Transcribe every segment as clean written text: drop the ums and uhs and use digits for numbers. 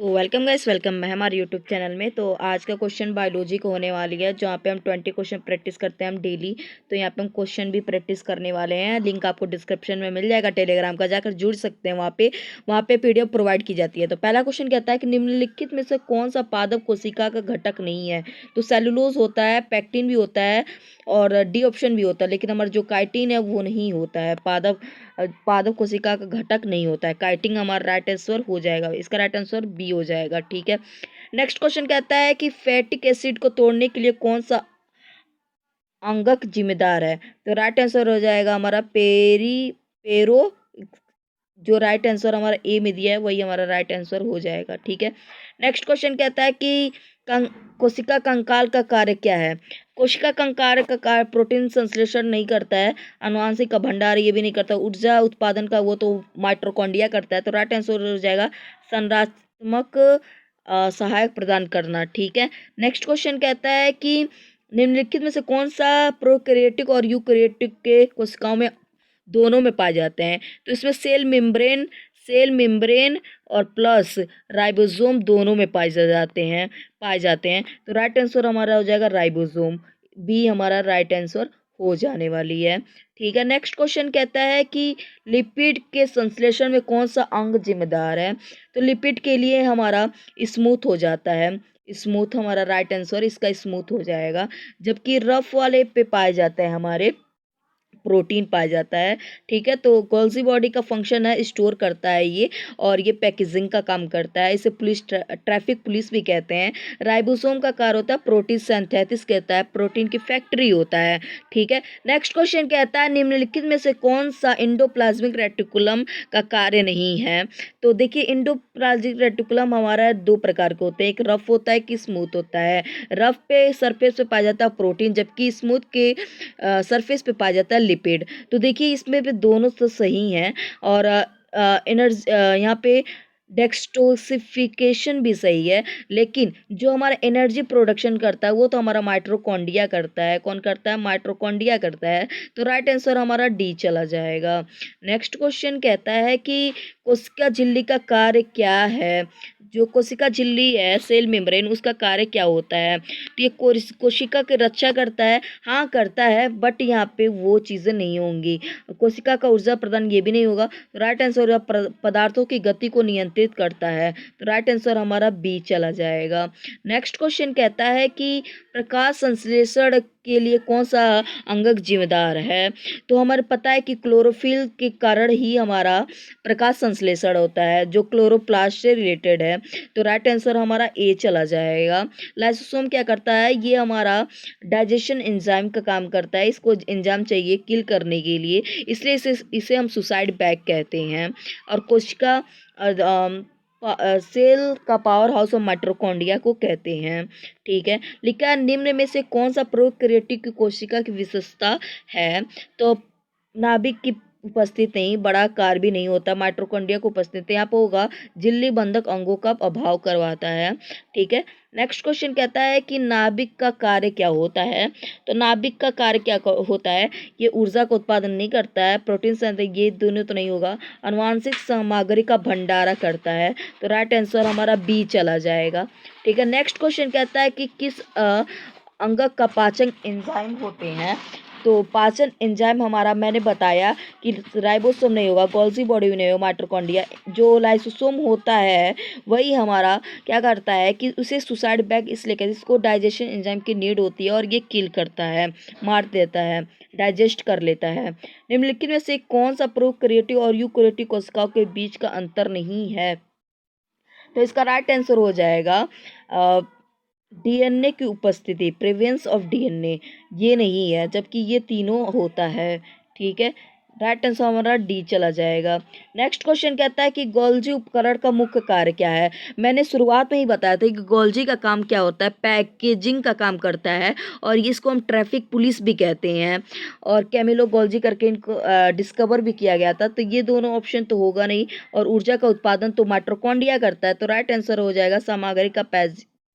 तो welcome guys, welcome है हमारे यूट्यूब चैनल में। तो आज का क्वेश्चन बायोलॉजी को होने वाली है, जहाँ पे हम 20 क्वेश्चन प्रैक्टिस करते हैं हम डेली। तो यहाँ पे हम क्वेश्चन भी प्रैक्टिस करने वाले हैं। लिंक आपको डिस्क्रिप्शन में मिल जाएगा, टेलीग्राम का, जाकर जुड़ सकते हैं। वहाँ पे पीडीएफ प्रोवाइड की जाती है। तो पहला क्वेश्चन कहता है कि निम्नलिखित में से कौन सा पादप कोशिका का घटक नहीं है। तो सेलुलोज होता है, पैक्टिन भी होता है और डी ऑप्शन भी होता है, लेकिन हमारा जो काइटिन है वो नहीं होता है। पादप कोशिका का घटक नहीं होता है। काइटिन हमारा राइट आंसर हो जाएगा, इसका राइट आंसर बी हो जाएगा। ठीक है, नेक्स्ट क्वेश्चन कहता है कि फैटिक एसिड को तोड़ने के लिए कौन सा अंगक जिम्मेदार है। तो राइट आंसर हो जाएगा हमारा पेरो। जो राइट आंसर हमारा ए में दिया है वही हमारा राइट आंसर हो जाएगा। ठीक है, नेक्स्ट क्वेश्चन कहता है कि कोशिका कंकाल का कार्य क्या है। कोशिका कंकाल का कार्य प्रोटीन संश्लेषण नहीं करता है, आनुवंशिक का भंडार ये भी नहीं करता, ऊर्जा उत्पादन का वो तो माइटोकॉन्ड्रिया करता है। तो राइट आंसर हो जाएगा संरचनात्मक सहायक प्रदान करना। ठीक है, नेक्स्ट क्वेश्चन कहता है कि निम्नलिखित में से कौन सा प्रोकैरियोटिक और यूकैरियोटिक के कोशिकाओं में दोनों में पाए जाते हैं। तो इसमें सेल मेम्ब्रेन और प्लस राइबोसोम दोनों में पाए जाते हैं। तो राइट आंसर हमारा हो जाएगा राइबोसोम, बी हमारा राइट आंसर हो जाने वाली है। ठीक है, नेक्स्ट क्वेश्चन कहता है कि लिपिड के संश्लेषण में कौन सा अंग जिम्मेदार है। तो लिपिड के लिए हमारा स्मूथ हो जाता है, स्मूथ हमारा राइट आंसर, इसका स्मूथ हो जाएगा। जबकि रफ वाले पे पाए जाते हैं हमारे प्रोटीन पाया जाता है। ठीक है, तो गोल्जी बॉडी का फंक्शन है स्टोर करता है ये, और ये पैकेजिंग का काम करता है। इसे ट्रैफिक पुलिस भी कहते हैं। राइबोसोम का कार्य होता है प्रोटीन सिंथेसिस, कहता है प्रोटीन की फैक्ट्री होता है। ठीक है, नेक्स्ट क्वेश्चन कहता है निम्नलिखित में से कौन सा इंडोप्लाज्मिक रेटिकुलम का कार्य नहीं है। तो देखिए, इंडोप्लाज्मिक रेटिकुलम हमारा दो प्रकार के होते हैं, एक रफ होता है, एक स्मूथ होता है। रफ पे सरफेस पे पाया जाता है प्रोटीन, जबकि स्मूथ के सरफेस पे पाया जाता है लिपिड। तो देखिए, इसमें भी दोनों तो सही हैं, और एनर्जी यहाँ पे डेक्सटोसिफिकेशन भी सही है, लेकिन जो हमारा एनर्जी प्रोडक्शन करता है वो तो हमारा माइटोकॉन्ड्रिया करता है। कौन करता है? माइटोकॉन्ड्रिया करता है। तो राइट आंसर हमारा डी चला जाएगा। नेक्स्ट क्वेश्चन कहता है कि कोशिका झिल्ली का कार्य क्या है। जो कोशिका झिल्ली है, सेल मेम्ब्रेन, उसका कार्य क्या होता है। तो ये कोशिका की रक्षा करता है, हाँ करता है, बट यहाँ पे वो चीज़ें नहीं होंगी। कोशिका का ऊर्जा प्रदान ये भी नहीं होगा। तो राइट आंसर पदार्थों की गति को नियंत्रित करता है। तो राइट आंसर हमारा बी चला जाएगा। नेक्स्ट क्वेश्चन कहता है कि प्रकाश संश्लेषण के लिए कौन सा अंगक जिम्मेदार है। तो हमारे पता है कि क्लोरोफिल के कारण ही हमारा प्रकाश संश्लेषण होता है, जो क्लोरोप्लास्ट से रिलेटेड है। तो राइट आंसर हमारा ए चला जाएगा। लाइसोसोम क्या करता है? ये हमारा डाइजेशन एंजाइम का काम करता है। इसको एंजाइम चाहिए किल करने के लिए, इसलिए इसे हम सुसाइड बैग कहते हैं। और कोशिका सेल का पावर हाउस ऑफ माइटोकॉन्ड्रिया को कहते हैं। ठीक है, लिखा है निम्न में से कौन सा प्रोकैरियोटिक कोशिका की विशेषता है। तो नाभिक की उपस्थित नहीं, बड़ा कार भी नहीं होता, माइटोकॉन्ड्रिया को उपस्थित यहाँ पर होगा, झिल्ली बंधक अंगों का अभाव करवाता है। ठीक है, नेक्स्ट क्वेश्चन कहता है कि नाभिक का कार्य क्या होता है। तो नाभिक का कार्य क्या होता है? ये ऊर्जा का उत्पादन नहीं करता है, प्रोटीन संश्लेषण ये दोनों तो नहीं होगा, आनुवांशिक सामग्री का भंडारा करता है। तो राइट आंसर हमारा बी चला जाएगा। ठीक है, नेक्स्ट क्वेश्चन कहता है कि किस अंगक का पाचन एंजाइम होते हैं। तो पाचन एंजाइम हमारा मैंने बताया कि राइबोसोम नहीं होगा, गोल्जी बॉडी भी नहीं होगा, माइटोकॉन्ड्रिया। जो लाइसोसोम होता है वही हमारा क्या करता है कि उसे सुसाइड बैग इसलिए कहते हैं, इसको डाइजेशन एंजाइम की नीड होती है और ये किल करता है, मार देता है, डाइजेस्ट कर लेता है। निम्नलिखित में से कौन सा प्रोकैरियोटिक और यूकैरियोटिक कोशिकाओं के बीच का अंतर नहीं है। तो इसका राइट आंसर हो जाएगा डीएनए की उपस्थिति, प्रेजेंस ऑफ डीएनए, ये नहीं है, जबकि ये तीनों होता है। ठीक है, राइट आंसर हमारा डी चला जाएगा। नेक्स्ट क्वेश्चन कहता है कि गोल्जी उपकरण का मुख्य कार्य क्या है। मैंने शुरुआत में ही बताया था कि गोल्जी का काम क्या होता है, पैकेजिंग का काम करता है, और इसको हम ट्रैफिक पुलिस भी कहते हैं, और कैमिलो गोल्जी करके इनको डिस्कवर भी किया गया था। तो ये दोनों ऑप्शन तो होगा नहीं, और ऊर्जा का उत्पादन तो माइटोकॉन्ड्रिया करता है। तो राइट आंसर हो जाएगा सामग्री का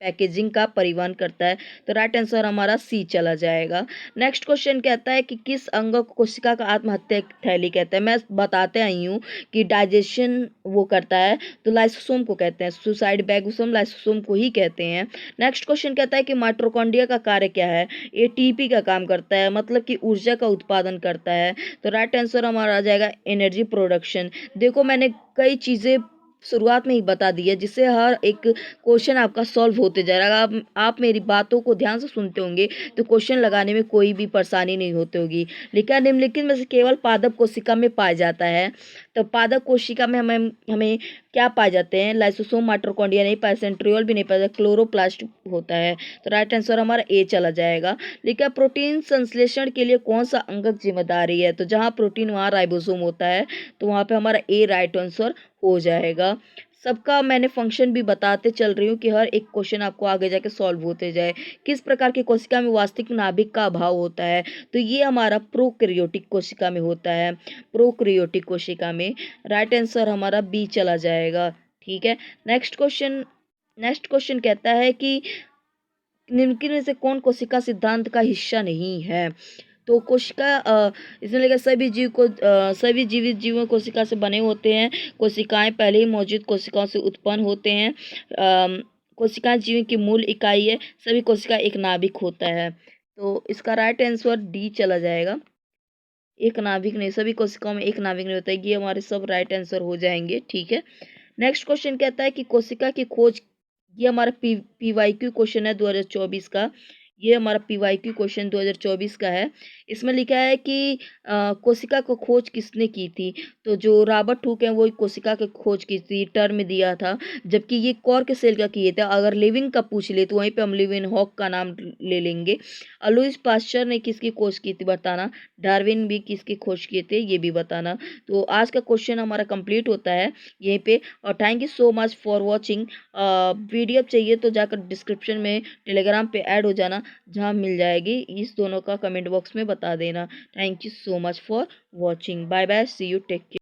पैकेजिंग का परिवहन करता है। तो राइट आंसर हमारा सी चला जाएगा। नेक्स्ट क्वेश्चन कहता है कि किस अंग को कोशिका का आत्महत्या थैली कहते हैं। मैं बताते आई हूँ कि डाइजेशन वो करता है तो लाइसोसोम को कहते हैं, सुसाइड बैगोसोम लाइसोसोम को ही कहते हैं। नेक्स्ट क्वेश्चन कहता है कि माइटोकॉन्ड्रिया का कार्य क्या है। एटीपी का काम करता है, मतलब कि ऊर्जा का उत्पादन करता है। तो राइट आंसर हमारा आ जाएगा एनर्जी प्रोडक्शन। देखो मैंने कई चीज़ें शुरुआत में ही बता दी है जिससे हर एक क्वेश्चन आपका सॉल्व होते जा रहा है। अगर आप मेरी बातों को ध्यान से सुनते होंगे तो क्वेश्चन लगाने में कोई भी परेशानी नहीं होती होगी। लिखा निम्नलिखित में से केवल पादप कोशिका में पाया जाता है। तो पादप कोशिका में हमें क्या पाए जाते हैं, लाइसोसोम माइटोकॉन्ड्रिया नहीं पाया, सेंट्रियोल भी नहीं पाया, क्लोरोप्लास्ट होता है। तो राइट आंसर हमारा ए चला जाएगा। लिखा प्रोटीन संश्लेषण के लिए कौन सा अंगक जिम्मेदारी है। तो जहाँ प्रोटीन वहाँ राइबोसोम होता है, तो वहाँ पे हमारा ए राइट आंसर हो जाएगा। सबका मैंने फंक्शन भी बताते चल रही हूँ कि हर एक क्वेश्चन आपको आगे जाके सॉल्व होते जाए। किस प्रकार की कोशिका में वास्तविक नाभिक का अभाव होता है। तो ये हमारा प्रोकैरियोटिक कोशिका में होता है, प्रोकैरियोटिक कोशिका में। राइट आंसर हमारा बी चला जाएगा। ठीक है। नेक्स्ट क्वेश्चन कहता है कि निम्नलिखित में से कौन कोशिका सिद्धांत का हिस्सा नहीं है। तो कोशिका इसमें लिखा सभी जीवित जीवों कोशिका से बने होते हैं। कोशिकाएं पहले ही मौजूद कोशिकाओं से उत्पन्न होते हैं। कोशिकाएं जीवन की मूल इकाई है। सभी कोशिका एक नाभिक होता है। तो इसका राइट आंसर डी चला जाएगा। एक नाभिक नहीं, सभी कोशिकाओं में एक नाभिक नहीं होता है। ये हमारे सब राइट आंसर हो जाएंगे। ठीक है। नेक्स्ट क्वेश्चन कहता है कि कोशिका की खोज, ये हमारा पीवाईक्यू क्वेश्चन है 2024 का। ये हमारा पीवाईक्यू क्वेश्चन 2024 का है। इसमें लिखा है कि कोशिका को खोज किसने की थी। तो जो रॉबर्ट हुक है वो कोशिका की खोज की थी, टर्म दिया था। जबकि ये कॉर्क सेल का किए थे। अगर लिविंग का पूछ ले तो वहीं पे हम लिविन हॉक का नाम ले लेंगे। लुईस पास्चर ने किसकी खोज की थी बताना। डार्विन भी किसकी खोज किए थे ये भी बताना। तो आज का क्वेश्चन हमारा कंप्लीट होता है यहीं पे। और thank you so much for watching. PDF चाहिए तो जाकर डिस्क्रिप्शन में टेलीग्राम पे ऐड हो जाना, जहाँ मिल जाएगी। इस दोनों का कमेंट बॉक्स में बता देना। Thank you so much for watching. Bye bye, see you, take care.